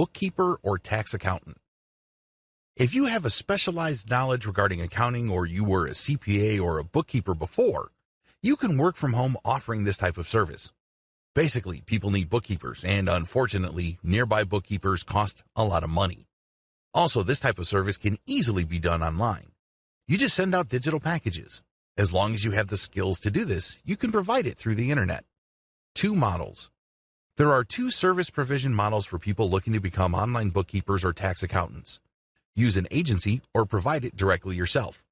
bookkeeper or tax accountant. If you have a specialized knowledge regarding accounting or you were a CPA or a bookkeeper before, you can work from home offering this type of service. Basically, people need bookkeepers, and unfortunately, nearby bookkeepers cost a lot of money. Also, this type of service can easily be done online. You just send out digital packages. As long as you have the skills to do this, you can provide it through the internet. 2 models. There are 2 service provision models for people looking to become online bookkeepers or tax accountants. Use an agency or provide it directly yourself.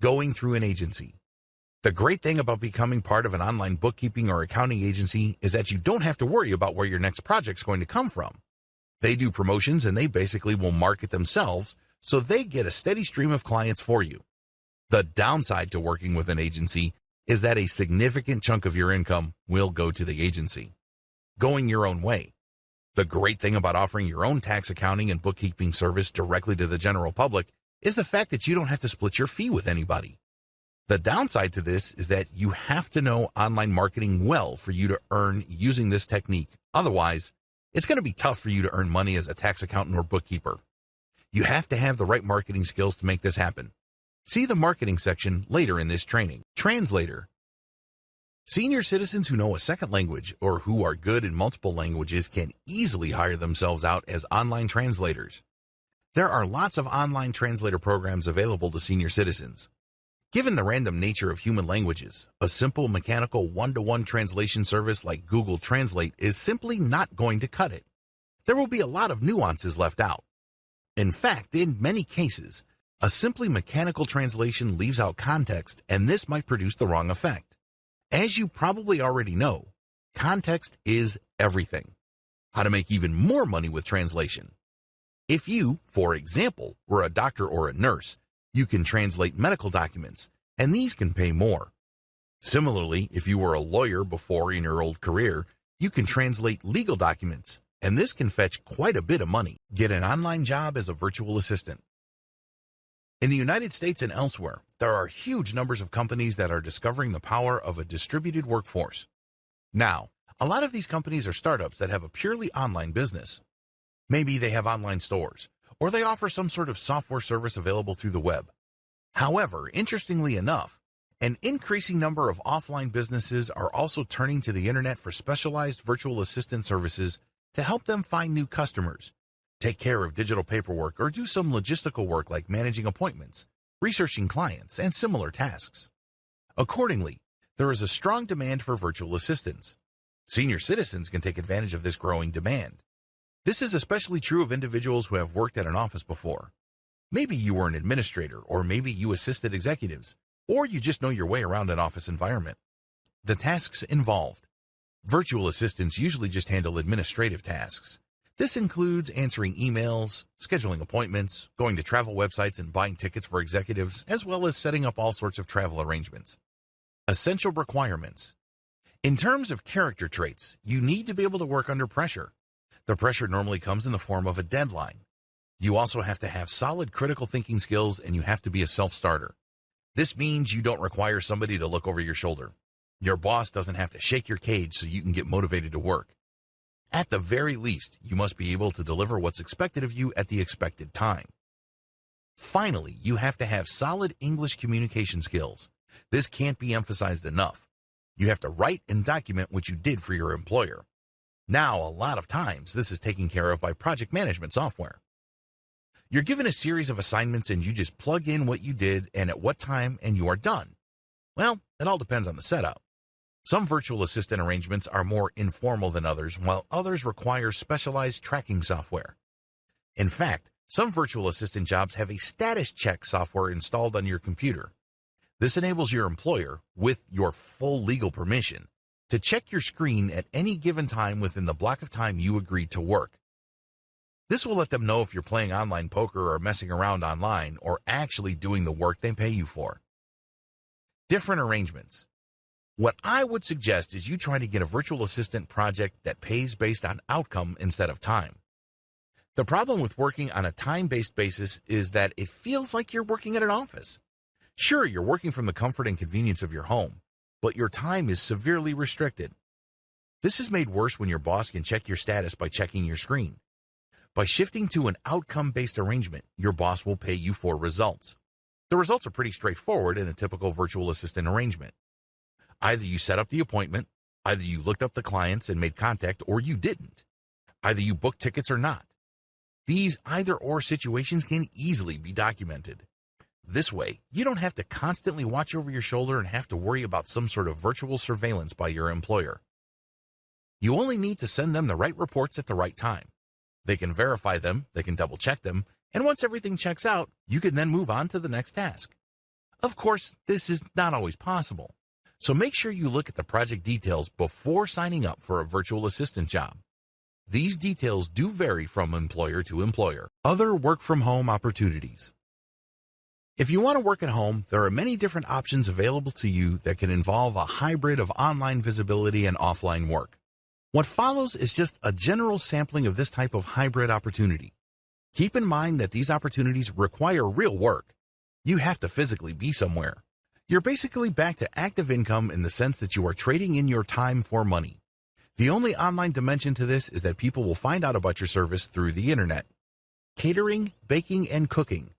Going through an agency. The great thing about becoming part of an online bookkeeping or accounting agency is that you don't have to worry about where your next project's going to come from. They do promotions and they basically will market themselves, so they get a steady stream of clients for you. The downside to working with an agency is that a significant chunk of your income will go to the agency. Going your own way. The great thing about offering your own tax accounting and bookkeeping service directly to the general public is the fact that you don't have to split your fee with anybody. The downside to this is that you have to know online marketing well for you to earn using this technique. Otherwise, it's going to be tough for you to earn money as a tax accountant or bookkeeper. You have to have the right marketing skills to make this happen. See the marketing section later in this training. Translator. Senior citizens who know a second language or who are good in multiple languages can easily hire themselves out as online translators. There are lots of online translator programs available to senior citizens. Given the random nature of human languages, a simple mechanical one-to-one translation service like Google Translate is simply not going to cut it. There will be a lot of nuances left out. In fact, in many cases, a simply mechanical translation leaves out context, and this might produce the wrong effect. As you probably already know, context is everything. How to make even more money with translation. If you, for example, were a doctor or a nurse, you can translate medical documents, and these can pay more. Similarly, if you were a lawyer before in your old career, you can translate legal documents, and this can fetch quite a bit of money. Get an online job as a virtual assistant. In the United States and elsewhere, there are huge numbers of companies that are discovering the power of a distributed workforce. Now, a lot of these companies are startups that have a purely online business. Maybe they have online stores, or they offer some sort of software service available through the web. However, interestingly enough, an increasing number of offline businesses are also turning to the internet for specialized virtual assistant services to help them find new customers, take care of digital paperwork, or do some logistical work like managing appointments, researching clients, and similar tasks. Accordingly, there is a strong demand for virtual assistants. Senior citizens can take advantage of this growing demand. This is especially true of individuals who have worked at an office before. Maybe you were an administrator, or maybe you assisted executives, or you just know your way around an office environment. The tasks involved. Virtual assistants usually just handle administrative tasks. This includes answering emails, scheduling appointments, going to travel websites and buying tickets for executives, as well as setting up all sorts of travel arrangements. Essential requirements. In terms of character traits, you need to be able to work under pressure. The pressure normally comes in the form of a deadline. You also have to have solid critical thinking skills, and you have to be a self-starter. This means you don't require somebody to look over your shoulder. Your boss doesn't have to shake your cage so you can get motivated to work. At the very least, you must be able to deliver what's expected of you at the expected time. Finally, you have to have solid English communication skills. This can't be emphasized enough. You have to write and document what you did for your employer. Now, a lot of times, this is taken care of by project management software. You're given a series of assignments and you just plug in what you did and at what time, and you are done. Well, it all depends on the setup. Some virtual assistant arrangements are more informal than others, while others require specialized tracking software. In fact, some virtual assistant jobs have a status check software installed on your computer. This enables your employer, with your full legal permission, to check your screen at any given time within the block of time you agreed to work. This will let them know if you're playing online poker or messing around online or actually doing the work they pay you for. Different arrangements. What I would suggest is you try to get a virtual assistant project that pays based on outcome instead of time. The problem with working on a time-based basis is that it feels like you're working at an office. Sure, you're working from the comfort and convenience of your home, but your time is severely restricted. This is made worse when your boss can check your status by checking your screen. By shifting to an outcome-based arrangement, your boss will pay you for results. The results are pretty straightforward in a typical virtual assistant arrangement. Either you set up the appointment, either you looked up the clients and made contact, or you didn't. Either you booked tickets or not. These either-or situations can easily be documented. This way, you don't have to constantly watch over your shoulder and have to worry about some sort of virtual surveillance by your employer. You only need to send them the right reports at the right time. They can verify them, they can double-check them, and once everything checks out, you can then move on to the next task. Of course, this is not always possible, so make sure you look at the project details before signing up for a virtual assistant job. These details do vary from employer to employer. Other work-from-home opportunities. If you want to work at home, there are many different options available to you that can involve a hybrid of online visibility and offline work. What follows is just a general sampling of this type of hybrid opportunity. Keep in mind that these opportunities require real work. You have to physically be somewhere. You're basically back to active income in the sense that you are trading in your time for money. The only online dimension to this is that people will find out about your service through the internet. Catering, baking, and cooking.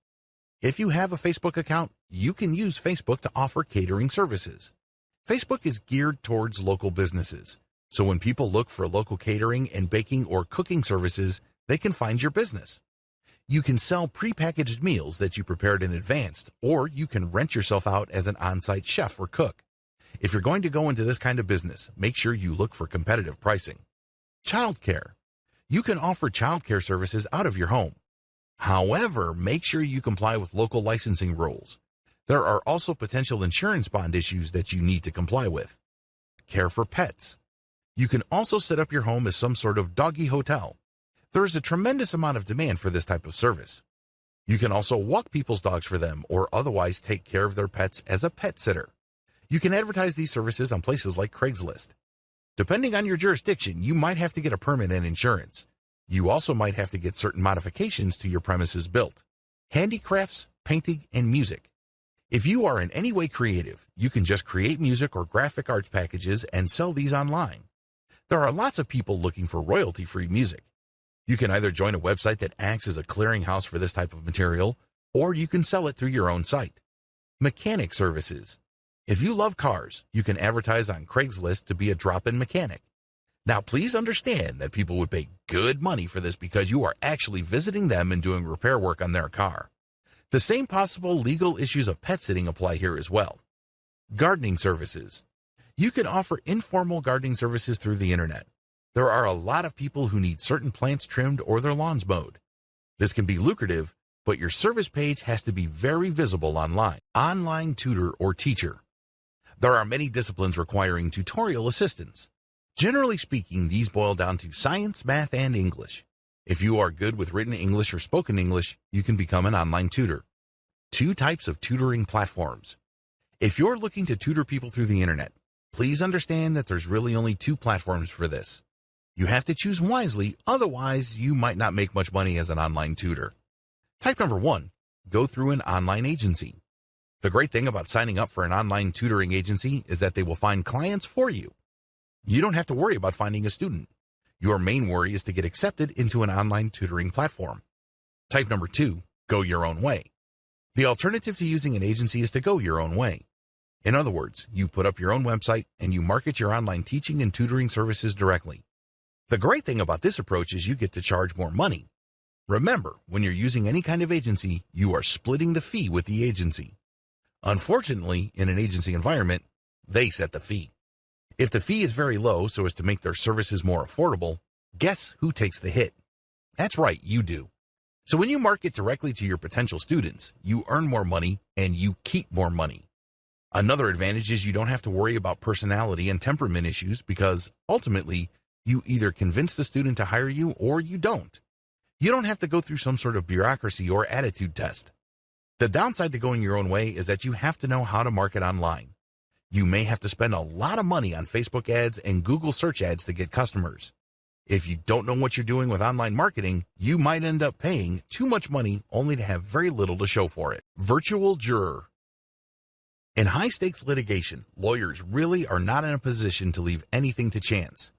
If you have a Facebook account, you can use Facebook to offer catering services. Facebook is geared towards local businesses, so when people look for local catering and baking or cooking services, they can find your business. You can sell prepackaged meals that you prepared in advance, or you can rent yourself out as an on-site chef or cook. If you're going to go into this kind of business, make sure you look for competitive pricing. Childcare. You can offer childcare services out of your home. However, make sure you comply with local licensing rules. There are also potential insurance bond issues that you need to comply with. Care for pets. You can also set up your home as some sort of doggy hotel. There is a tremendous amount of demand for this type of service. You can also walk people's dogs for them or otherwise take care of their pets as a pet sitter. You can advertise these services on places like Craigslist. Depending on your jurisdiction, you might have to get a permit and insurance. You also might have to get certain modifications to your premises built. Handicrafts, painting, and music. If you are in any way creative, you can just create music or graphic arts packages and sell these online. There are lots of people looking for royalty-free music. You can either join a website that acts as a clearinghouse for this type of material, or you can sell it through your own site. Mechanic services. If you love cars, you can advertise on Craigslist to be a drop-in mechanic. Now, please understand that people would pay good money for this because you are actually visiting them and doing repair work on their car. The same possible legal issues of pet sitting apply here as well. Gardening services. You can offer informal gardening services through the internet. There are a lot of people who need certain plants trimmed or their lawns mowed. This can be lucrative, but your service page has to be very visible online. Online tutor or teacher. There are many disciplines requiring tutorial assistance. Generally speaking, these boil down to science, math, and English. If you are good with written English or spoken English, you can become an online tutor. 2 types of tutoring platforms. If you're looking to tutor people through the internet, please understand that there's really only 2 platforms for this. You have to choose wisely, otherwise you might not make much money as an online tutor. Type number 1, go through an online agency. The great thing about signing up for an online tutoring agency is that they will find clients for you. You don't have to worry about finding a student. Your main worry is to get accepted into an online tutoring platform. Type number 2, go your own way. The alternative to using an agency is to go your own way. In other words, you put up your own website and you market your online teaching and tutoring services directly. The great thing about this approach is you get to charge more money. Remember, when you're using any kind of agency, you are splitting the fee with the agency. Unfortunately, in an agency environment, they set the fee. If the fee is very low so as to make their services more affordable, guess who takes the hit? That's right, you do. So when you market directly to your potential students, you earn more money and you keep more money. Another advantage is you don't have to worry about personality and temperament issues because, ultimately, you either convince the student to hire you or you don't. You don't have to go through some sort of bureaucracy or attitude test. The downside to going your own way is that you have to know how to market online. You may have to spend a lot of money on Facebook ads and Google search ads to get customers. If you don't know what you're doing with online marketing, you might end up paying too much money only to have very little to show for it. Virtual juror. In high-stakes litigation, lawyers really are not in a position to leave anything to chance.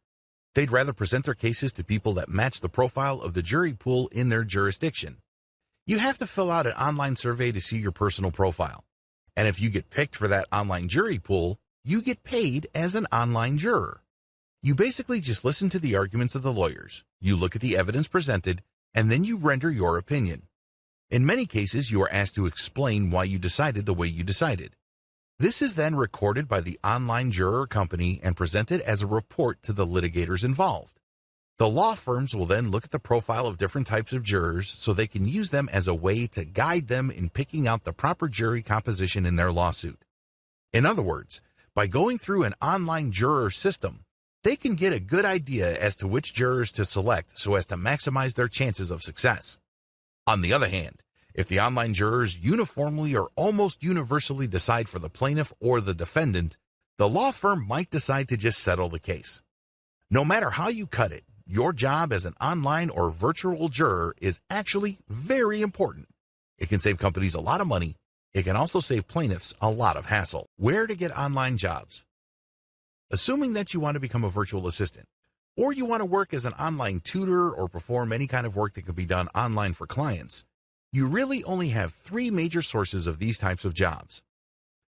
They'd rather present their cases to people that match the profile of the jury pool in their jurisdiction. You have to fill out an online survey to see your personal profile. And if you get picked for that online jury pool, you get paid as an online juror. You basically just listen to the arguments of the lawyers, you look at the evidence presented, and then you render your opinion. In many cases, you are asked to explain why you decided the way you decided. This is then recorded by the online juror company and presented as a report to the litigators involved. The law firms will then look at the profile of different types of jurors so they can use them as a way to guide them in picking out the proper jury composition in their lawsuit. In other words, by going through an online juror system, they can get a good idea as to which jurors to select so as to maximize their chances of success. On the other hand, if the online jurors uniformly or almost universally decide for the plaintiff or the defendant, the law firm might decide to just settle the case. No matter how you cut it, your job as an online or virtual juror is actually very important. It can save companies a lot of money. It can also save plaintiffs a lot of hassle. Where to get online jobs? Assuming that you want to become a virtual assistant, or you want to work as an online tutor or perform any kind of work that can be done online for clients, you really only have 3 major sources of these types of jobs.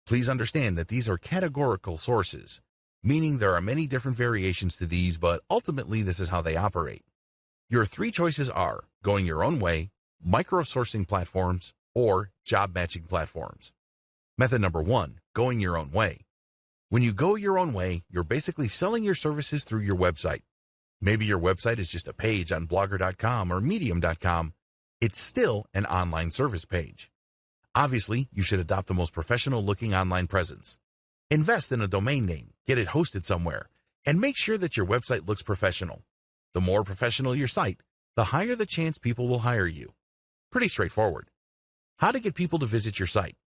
Please understand that these are categorical sources, meaning there are many different variations to these, but ultimately this is how they operate. Your 3 choices are going your own way, micro-sourcing platforms, or job matching platforms. Method number 1, going your own way. When you go your own way, you're basically selling your services through your website. Maybe your website is just a page on Blogger.com or Medium.com. It's still an online service page. Obviously, you should adopt the most professional-looking online presence. Invest in a domain name, get it hosted somewhere, and make sure that your website looks professional. The more professional your site, the higher the chance people will hire you. Pretty straightforward. How to get people to visit your site.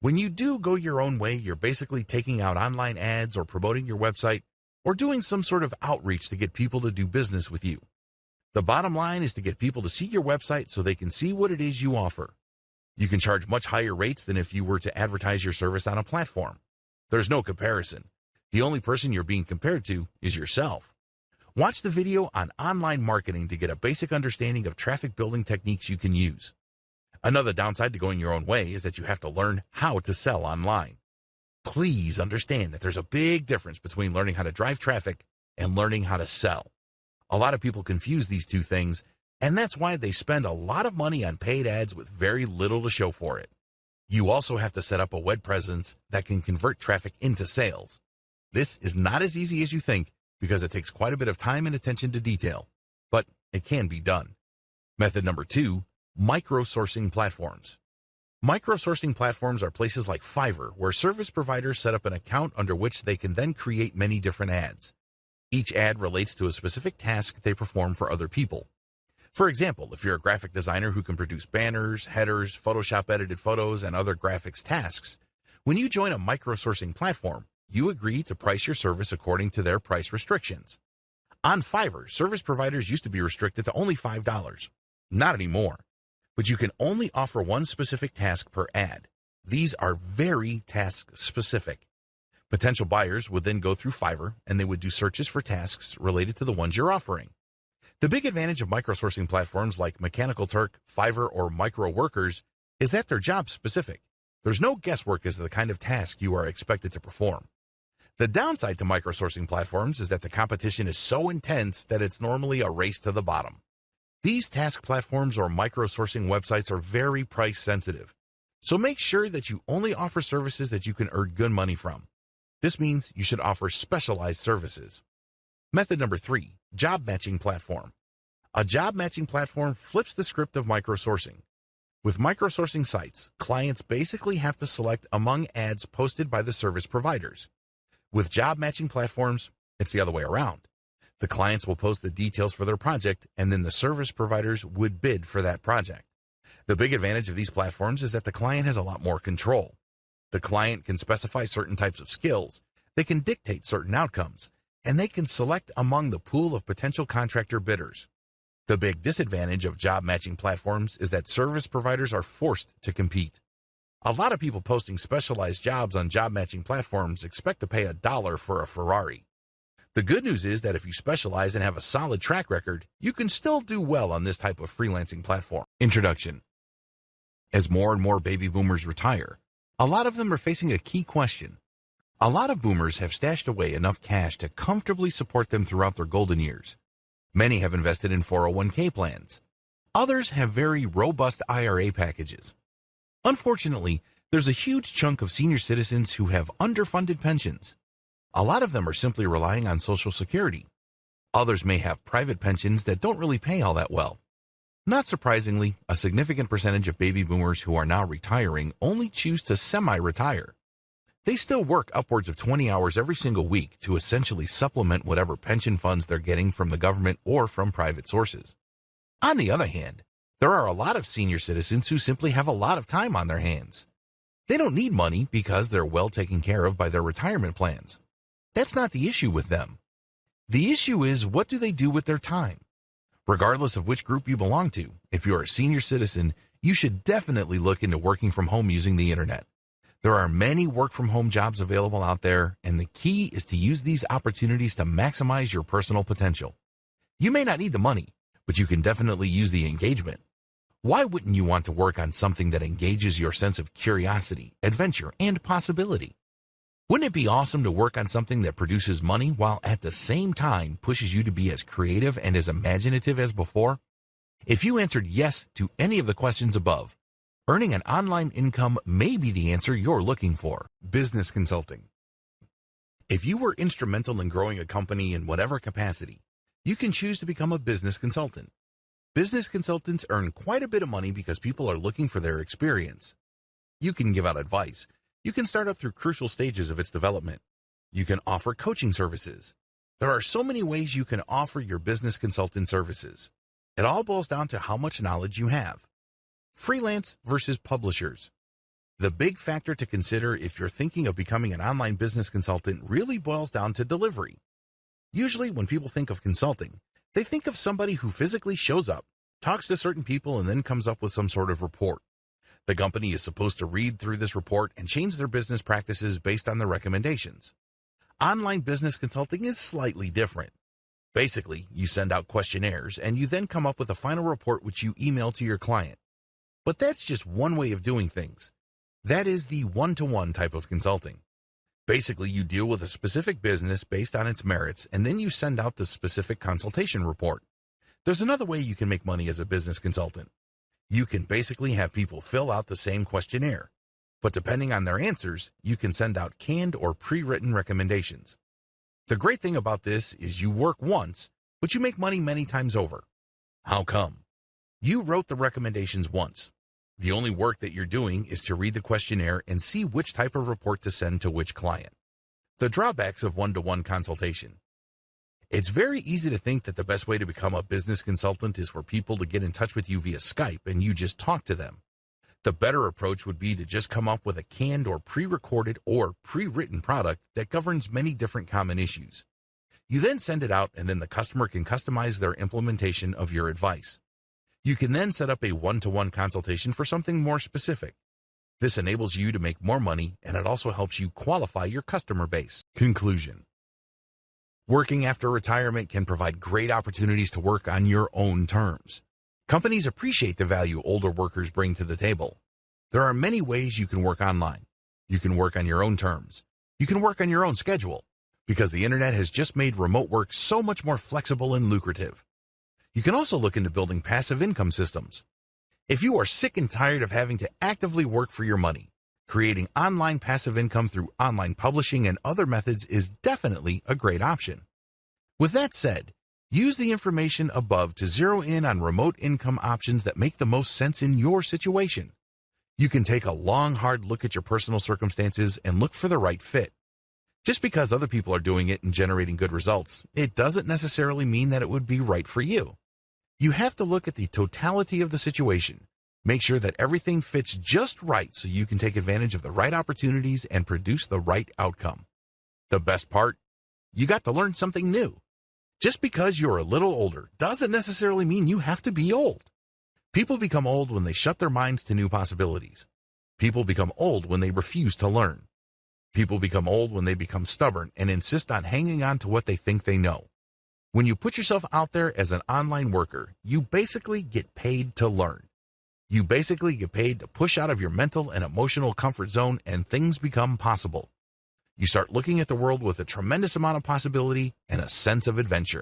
When you do go your own way, you're basically taking out online ads or promoting your website or doing some sort of outreach to get people to do business with you. The bottom line is to get people to see your website so they can see what it is you offer. You can charge much higher rates than if you were to advertise your service on a platform. There's no comparison. The only person you're being compared to is yourself. Watch the video on online marketing to get a basic understanding of traffic building techniques you can use. Another downside to going your own way is that you have to learn how to sell online. Please understand that there's a big difference between learning how to drive traffic and learning how to sell. A lot of people confuse these two things, and that's why they spend a lot of money on paid ads with very little to show for it. You also have to set up a web presence that can convert traffic into sales. This is not as easy as you think because it takes quite a bit of time and attention to detail, but it can be done. Method number 2, micro-sourcing platforms. Micro-sourcing platforms are places like Fiverr where service providers set up an account under which they can then create many different ads. Each ad relates to a specific task they perform for other people. For example, if you're a graphic designer who can produce banners, headers, Photoshop edited photos, and other graphics tasks, when you join a micro-sourcing platform, you agree to price your service according to their price restrictions. On Fiverr, service providers used to be restricted to only $5. Not anymore. But you can only offer one specific task per ad. These are very task-specific. Potential buyers would then go through Fiverr and they would do searches for tasks related to the ones you're offering. The big advantage of micro-sourcing platforms like Mechanical Turk, Fiverr, or Micro Workers is that they're job-specific. There's no guesswork as to the kind of task you are expected to perform. The downside to micro-sourcing platforms is that the competition is so intense that it's normally a race to the bottom. These task platforms or micro-sourcing websites are very price-sensitive, so make sure that you only offer services that you can earn good money from. This means you should offer specialized services. Method number 3, job matching platform. A job matching platform flips the script of micro-sourcing. With micro-sourcing sites, clients basically have to select among ads posted by the service providers. With job matching platforms, it's the other way around. The clients will post the details for their project, and then the service providers would bid for that project. The big advantage of these platforms is that the client has a lot more control. The client can specify certain types of skills, they can dictate certain outcomes, and they can select among the pool of potential contractor bidders. The big disadvantage of job matching platforms is that service providers are forced to compete. A lot of people posting specialized jobs on job matching platforms expect to pay $1 for a Ferrari. The good news is that if you specialize and have a solid track record, you can still do well on this type of freelancing platform. Introduction. As more and more baby boomers retire, a lot of them are facing a key question. A lot of boomers have stashed away enough cash to comfortably support them throughout their golden years. Many have invested in 401k plans. Others have very robust IRA packages. Unfortunately, there's a huge chunk of senior citizens who have underfunded pensions. A lot of them are simply relying on Social Security. Others may have private pensions that don't really pay all that well. Not surprisingly, a significant percentage of baby boomers who are now retiring only choose to semi-retire. They still work upwards of 20 hours every single week to essentially supplement whatever pension funds they're getting from the government or from private sources. On the other hand, there are a lot of senior citizens who simply have a lot of time on their hands. They don't need money because they're well taken care of by their retirement plans. That's not the issue with them. The issue is, what do they do with their time? Regardless of which group you belong to, if you're a senior citizen, you should definitely look into working from home using the internet. There are many work-from-home jobs available out there, and the key is to use these opportunities to maximize your personal potential. You may not need the money, but you can definitely use the engagement. Why wouldn't you want to work on something that engages your sense of curiosity, adventure, and possibility? Wouldn't it be awesome to work on something that produces money while at the same time pushes you to be as creative and as imaginative as before? If you answered yes to any of the questions above, earning an online income may be the answer you're looking for. Business consulting. If you were instrumental in growing a company in whatever capacity, you can choose to become a business consultant. Business consultants earn quite a bit of money because people are looking for their experience. You can give out advice. You can start up through crucial stages of its development. You can offer coaching services. There are so many ways you can offer your business consultant services. It all boils down to how much knowledge you have. Freelance versus publishers. The big factor to consider if you're thinking of becoming an online business consultant really boils down to delivery. Usually when people think of consulting, they think of somebody who physically shows up, talks to certain people, and then comes up with some sort of report. The company is supposed to read through this report and change their business practices based on the recommendations. Online business consulting is slightly different. Basically, you send out questionnaires and you then come up with a final report which you email to your client. But that's just one way of doing things. That is the one-to-one type of consulting. Basically, you deal with a specific business based on its merits, and then you send out the specific consultation report. There's another way you can make money as a business consultant. You can basically have people fill out the same questionnaire, but depending on their answers, you can send out canned or pre-written recommendations. The great thing about this is you work once, but you make money many times over. How come? You wrote the recommendations once. The only work that you're doing is to read the questionnaire and see which type of report to send to which client. The drawbacks of one-to-one consultation. It's very easy to think that the best way to become a business consultant is for people to get in touch with you via Skype and you just talk to them. The better approach would be to just come up with a canned or pre-recorded or pre-written product that governs many different common issues. You then send it out, and then the customer can customize their implementation of your advice. You can then set up a one-to-one consultation for something more specific. This enables you to make more money, and it also helps you qualify your customer base. Conclusion. Working after retirement can provide great opportunities to work on your own terms. Companies appreciate the value older workers bring to the table. There are many ways you can work online. You can work on your own terms. You can work on your own schedule, because the internet has just made remote work so much more flexible and lucrative. You can also look into building passive income systems. If you are sick and tired of having to actively work for your money, creating online passive income through online publishing and other methods is definitely a great option. With that said, use the information above to zero in on remote income options that make the most sense in your situation. You can take a long, hard look at your personal circumstances and look for the right fit. Just because other people are doing it and generating good results, it doesn't necessarily mean that it would be right for you. You have to look at the totality of the situation. Make sure that everything fits just right so you can take advantage of the right opportunities and produce the right outcome. The best part? You got to learn something new. Just because you're a little older doesn't necessarily mean you have to be old. People become old when they shut their minds to new possibilities. People become old when they refuse to learn. People become old when they become stubborn and insist on hanging on to what they think they know. When you put yourself out there as an online worker, you basically get paid to learn. You basically get paid to push out of your mental and emotional comfort zone, and things become possible. You start looking at the world with a tremendous amount of possibility and a sense of adventure.